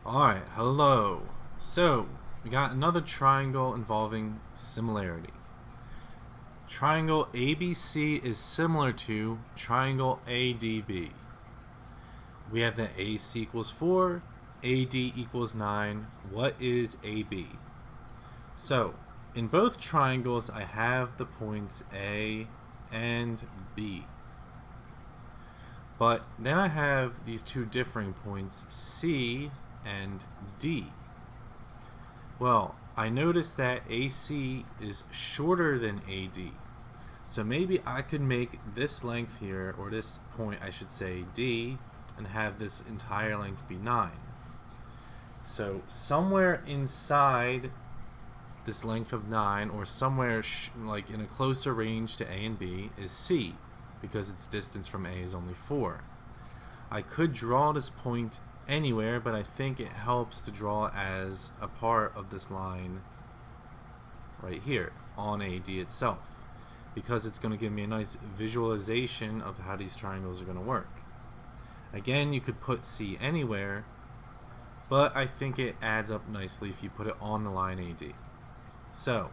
Alright, hello. So, we got another triangle involving similarity. Triangle ABC is similar to triangle ADB. We have that AC equals 4, AD equals 9. What is AB? So, in both triangles, I have the points A and B. But then I have these two differing points, C and D. Well, I noticed that AC is shorter than AD. So maybe I could make this length here, or this point I should say D, and have this entire length be 9. So somewhere inside this length of 9, or somewhere like in a closer range to A and B, is C, because its distance from A is only 4. I could draw this point anywhere, but I think it helps to draw as a part of this line right here on AD itself, because it's going to give me a nice visualization of how these triangles are going to work. Again, you could put C anywhere, but I think it adds up nicely if you put it on the line AD. So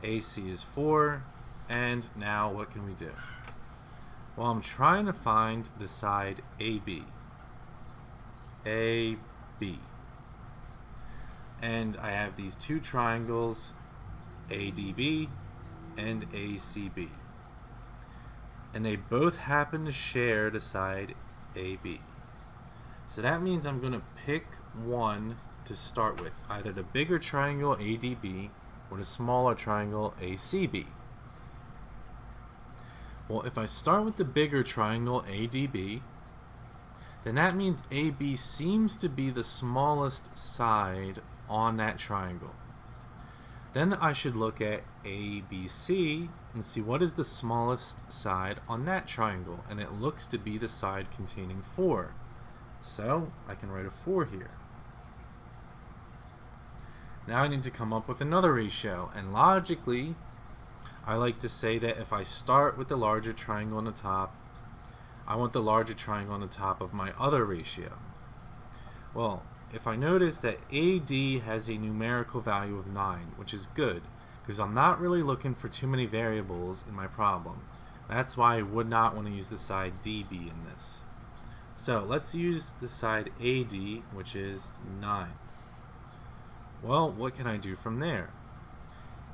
AC is 4, and now what can we do? Well, I'm trying to find the side AB. AB. And I have these two triangles, ADB and ACB. And they both happen to share the side AB. So that means I'm going to pick one to start with, either the bigger triangle ADB or the smaller triangle ACB. Well, if I start with the bigger triangle ADB, then that means AB seems to be the smallest side on that triangle. Then I should look at ABC and see what is the smallest side on that triangle, and it looks to be the side containing 4. So I can write a 4 here. Now I need to come up with another ratio, and logically I like to say that if I start with the larger triangle on the top, I want the larger triangle on the top of my other ratio. Well, if I notice that AD has a numerical value of 9, which is good, because I'm not really looking for too many variables in my problem. That's why I would not want to use the side DB in this. So let's use the side AD, which is 9. Well, what can I do from there?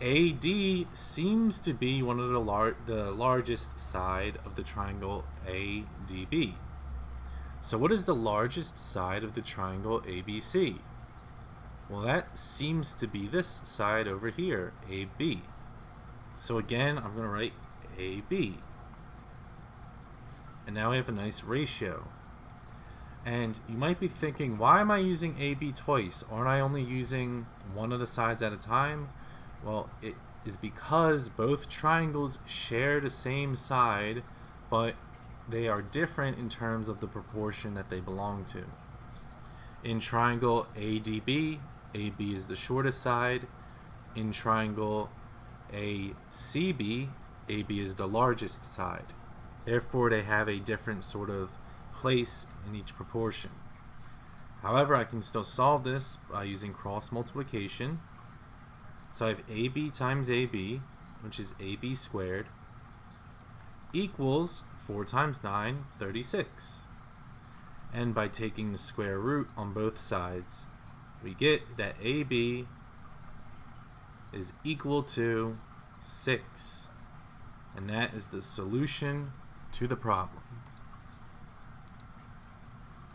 AD seems to be one of the largest side of the triangle ADB. So what is the largest side of the triangle ABC? Well, that seems to be this side over here, AB. So again, I'm going to write AB. And now we have a nice ratio. And you might be thinking, why am I using AB twice? Aren't I only using one of the sides at a time? Well, it is because both triangles share the same side, but they are different in terms of the proportion that they belong to. In triangle ADB, AB is the shortest side. In triangle ACB, AB is the largest side. Therefore, they have a different sort of place in each proportion. However, I can still solve this by using cross multiplication. So I have AB times AB, which is AB squared, equals 4 times 9, 36. And by taking the square root on both sides, we get that AB is equal to 6. And that is the solution to the problem.